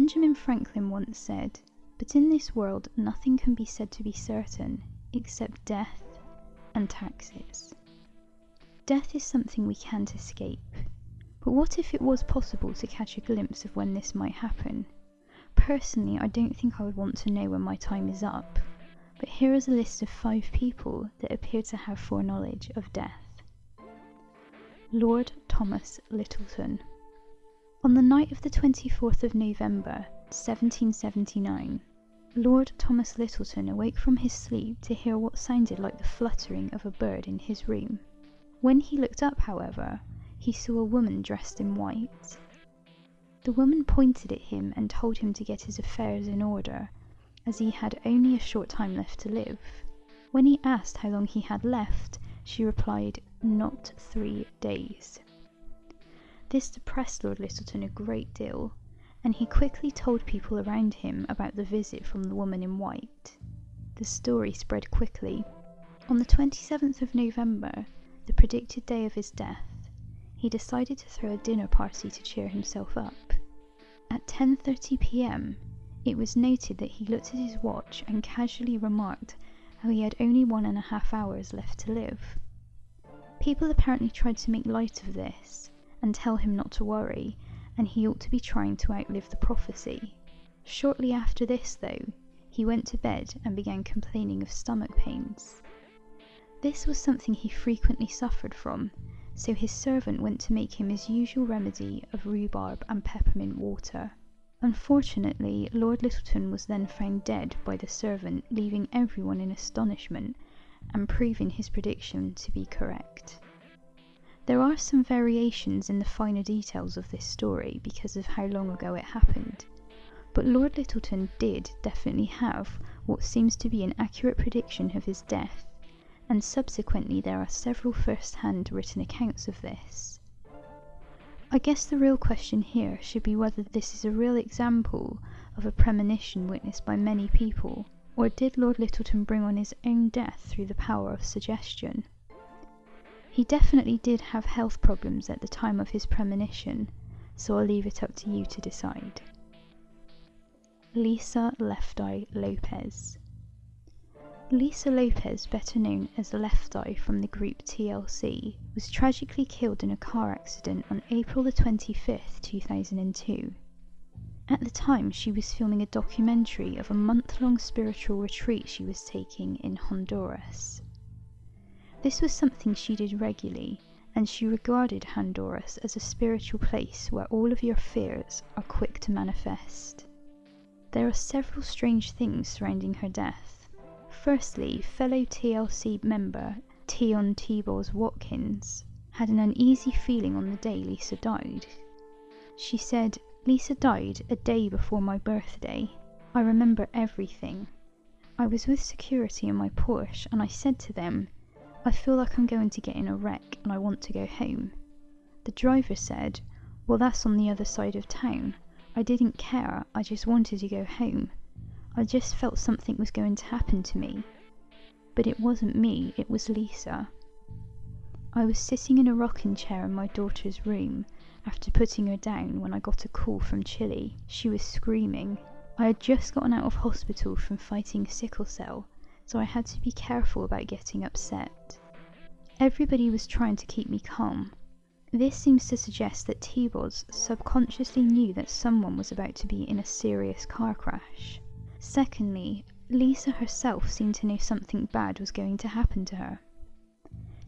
Benjamin Franklin once said, "But in this world nothing can be said to be certain except death and taxes." Death is something we can't escape, but what if it was possible to catch a glimpse of when this might happen? Personally, I don't think I would want to know when my time is up, but here is a list of 5 people that appear to have foreknowledge of death. Lord Thomas Lyttleton. On the night of the 24th of November, 1779, Lord Thomas Lyttleton awoke from his sleep to hear what sounded like the fluttering of a bird in his room. When he looked up, however, he saw a woman dressed in white. The woman pointed at him and told him to get his affairs in order, as he had only a short time left to live. When he asked how long he had left, she replied, "Not 3 days." This depressed Lord Lyttleton a great deal, and he quickly told people around him about the visit from the woman in white. The story spread quickly. On the 27th of November, the predicted day of his death, he decided to throw a dinner party to cheer himself up. At 10:30 p.m, it was noted that he looked at his watch and casually remarked how he had only 1.5 hours left to live. People apparently tried to make light of this and tell him not to worry, and he ought to be trying to outlive the prophecy. Shortly after this, though, he went to bed and began complaining of stomach pains. This was something he frequently suffered from, so his servant went to make him his usual remedy of rhubarb and peppermint water. Unfortunately, Lord Lyttleton was then found dead by the servant, leaving everyone in astonishment and proving his prediction to be correct. There are some variations in the finer details of this story because of how long ago it happened, but Lord Lyttleton did definitely have what seems to be an accurate prediction of his death, and subsequently there are several first-hand written accounts of this. I guess the real question here should be whether this is a real example of a premonition witnessed by many people, or did Lord Lyttleton bring on his own death through the power of suggestion? He definitely did have health problems at the time of his premonition, so I'll leave it up to you to decide. Lisa Left Eye Lopes. Lisa Lopes, better known as Left Eye from the group TLC, was tragically killed in a car accident on April the 25th, 2002. At the time, she was filming a documentary of a month-long spiritual retreat she was taking in Honduras. This was something she did regularly, and she regarded Honduras as a spiritual place where all of your fears are quick to manifest. There are several strange things surrounding her death. Firstly, fellow TLC member Tion T-Boz Watkins had an uneasy feeling on the day Lisa died. She said, "Lisa died a day before my birthday. I remember everything. I was with security in my Porsche and I said to them, I feel like I'm going to get in a wreck and I want to go home. The driver said, well, that's on the other side of town. I didn't care, I just wanted to go home. I just felt something was going to happen to me. But it wasn't me, it was Lisa. I was sitting in a rocking chair in my daughter's room after putting her down when I got a call from Chile. She was screaming. I had just gotten out of hospital from fighting sickle cell, so I had to be careful about getting upset. Everybody was trying to keep me calm. This seems to suggest that T-Boz subconsciously knew that someone was about to be in a serious car crash. Secondly, Lisa herself seemed to know something bad was going to happen to her.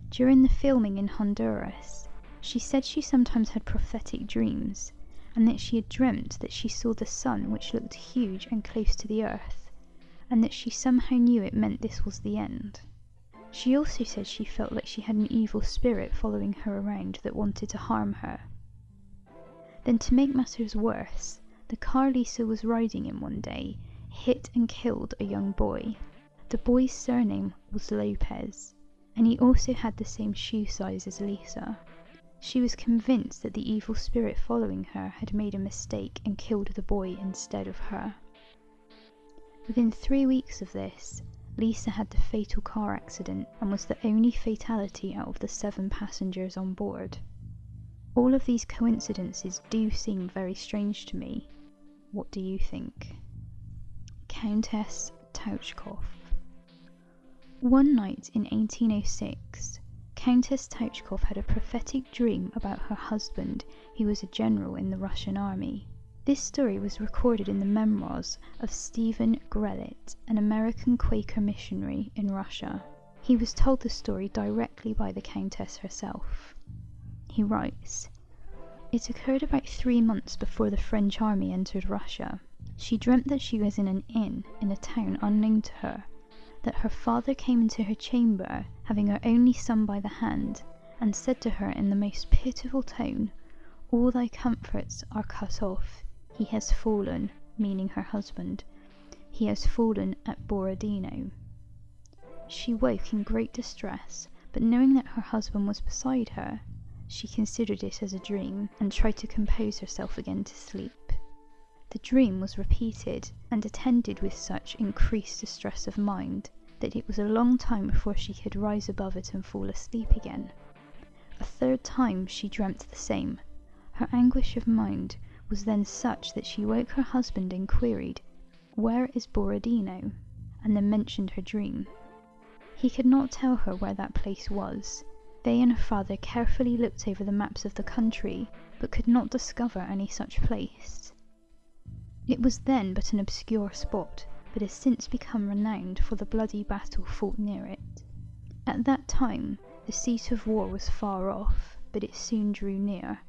During the filming in Honduras, she said she sometimes had prophetic dreams, and that she had dreamt that she saw the sun which looked huge and close to the earth, and that she somehow knew it meant this was the end. She also said she felt like she had an evil spirit following her around that wanted to harm her. Then, to make matters worse, the car Lisa was riding in one day hit and killed a young boy. The boy's surname was Lopes, and he also had the same shoe size as Lisa. She was convinced that the evil spirit following her had made a mistake and killed the boy instead of her. Within 3 weeks of this, Lisa had the fatal car accident and was the only fatality out of the 7 passengers on board. All of these coincidences do seem very strange to me. What do you think? Countess Toutschkoff. One night in 1806, Countess Toutschkoff had a prophetic dream about her husband, who was a general in the Russian army. This story was recorded in the memoirs of Stephen Grellet, an American Quaker missionary in Russia. He was told the story directly by the Countess herself. He writes, "It occurred about 3 months before the French army entered Russia. She dreamt that she was in an inn in a town unknown to her, that her father came into her chamber, having her only son by the hand, and said to her in the most pitiful tone, 'All thy comforts are cut off. He has fallen,' meaning her husband. 'He has fallen at Borodino.' She woke in great distress, but knowing that her husband was beside her, she considered it as a dream and tried to compose herself again to sleep. The dream was repeated and attended with such increased distress of mind that it was a long time before she could rise above it and fall asleep again. A third time she dreamt the same. Her anguish of mind was then such that she woke her husband and queried, 'Where is Borodino?' and then mentioned her dream. He could not tell her where that place was. They and her father carefully looked over the maps of the country, but could not discover any such place. It was then but an obscure spot, but has since become renowned for the bloody battle fought near it. At that time, the seat of war was far off, but it soon drew near.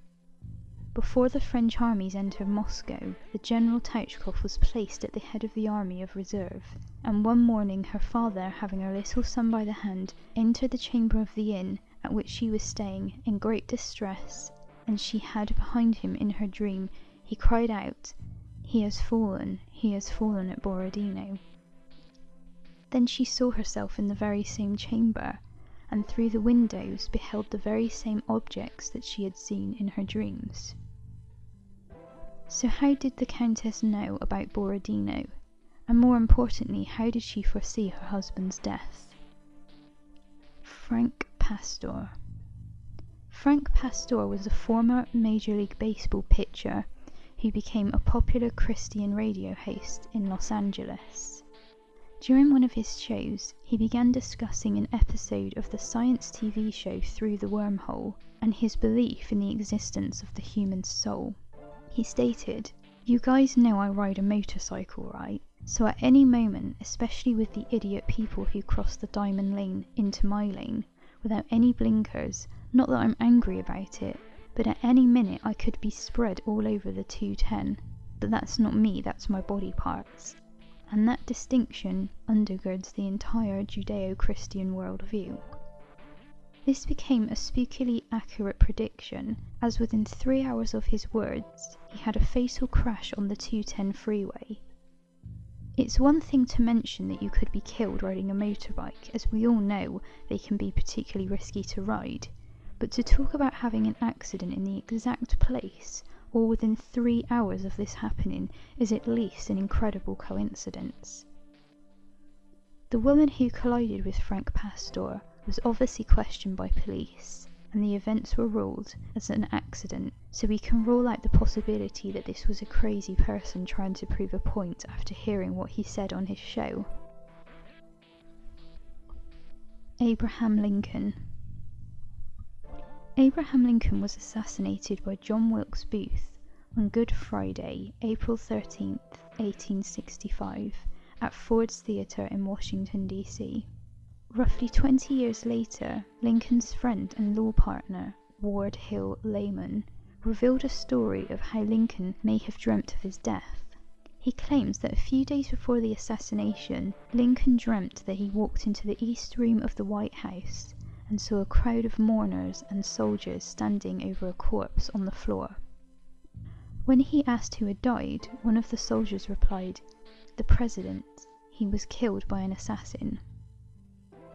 Before the French armies entered Moscow, the General Toutschkoff was placed at the head of the army of reserve, and one morning her father, having her little son by the hand, entered the chamber of the inn at which she was staying in great distress, and she had behind him in her dream, he cried out, 'He has fallen at Borodino.' Then she saw herself in the very same chamber, and through the windows beheld the very same objects that she had seen in her dreams. So how did the Countess know about Borodino? And more importantly, how did she foresee her husband's death? Frank Pastore. Frank Pastore was a former Major League Baseball pitcher who became a popular Christian radio host in Los Angeles. During one of his shows, he began discussing an episode of the science TV show Through the Wormhole and his belief in the existence of the human soul. He stated, "You guys know I ride a motorcycle, right? So at any moment, especially with the idiot people who cross the diamond lane into my lane without any blinkers, not that I'm angry about it, but at any minute I could be spread all over the 210. But that's not me, that's my body parts." And that distinction undergirds the entire Judeo-Christian worldview. This became a spookily accurate prediction, as within 3 hours of his words, he had a fatal crash on the 210 freeway. It's one thing to mention that you could be killed riding a motorbike, as we all know they can be particularly risky to ride, but to talk about having an accident in the exact place, all within 3 hours of this happening, is at least an incredible coincidence. The woman who collided with Frank Pastore was obviously questioned by police, and the events were ruled as an accident, so we can rule out the possibility that this was a crazy person trying to prove a point after hearing what he said on his show. Abraham Lincoln. Abraham Lincoln was assassinated by John Wilkes Booth on Good Friday, April 13th, 1865, at Ford's Theatre in Washington, D.C. Roughly 20 years later, Lincoln's friend and law partner, Ward Hill Layman, revealed a story of how Lincoln may have dreamt of his death. He claims that a few days before the assassination, Lincoln dreamt that he walked into the East Room of the White House and saw a crowd of mourners and soldiers standing over a corpse on the floor. When he asked who had died, one of the soldiers replied, "The President. He was killed by an assassin."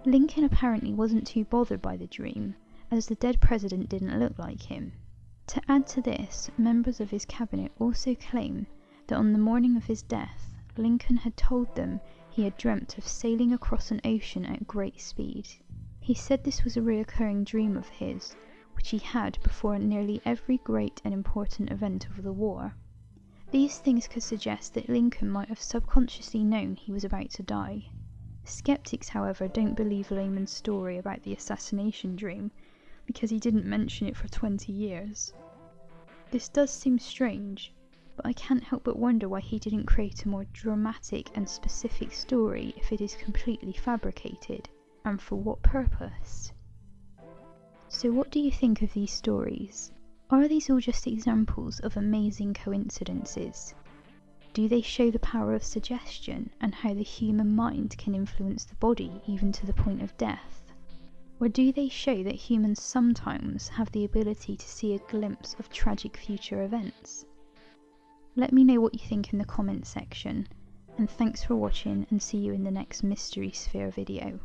Lincoln apparently wasn't too bothered by the dream, as the dead president didn't look like him. To add to this, members of his cabinet also claim that on the morning of his death, Lincoln had told them he had dreamt of sailing across an ocean at great speed. He said this was a recurring dream of his, which he had before nearly every great and important event of the war. These things could suggest that Lincoln might have subconsciously known he was about to die. Skeptics, however, don't believe Layman's story about the assassination dream because he didn't mention it for 20 years. This does seem strange, but I can't help but wonder why he didn't create a more dramatic and specific story if it is completely fabricated, and for what purpose? So what do you think of these stories? Are these all just examples of amazing coincidences? Do they show the power of suggestion and how the human mind can influence the body even to the point of death? Or do they show that humans sometimes have the ability to see a glimpse of tragic future events? Let me know what you think in the comments section, and thanks for watching, and see you in the next Mystery Sphere video.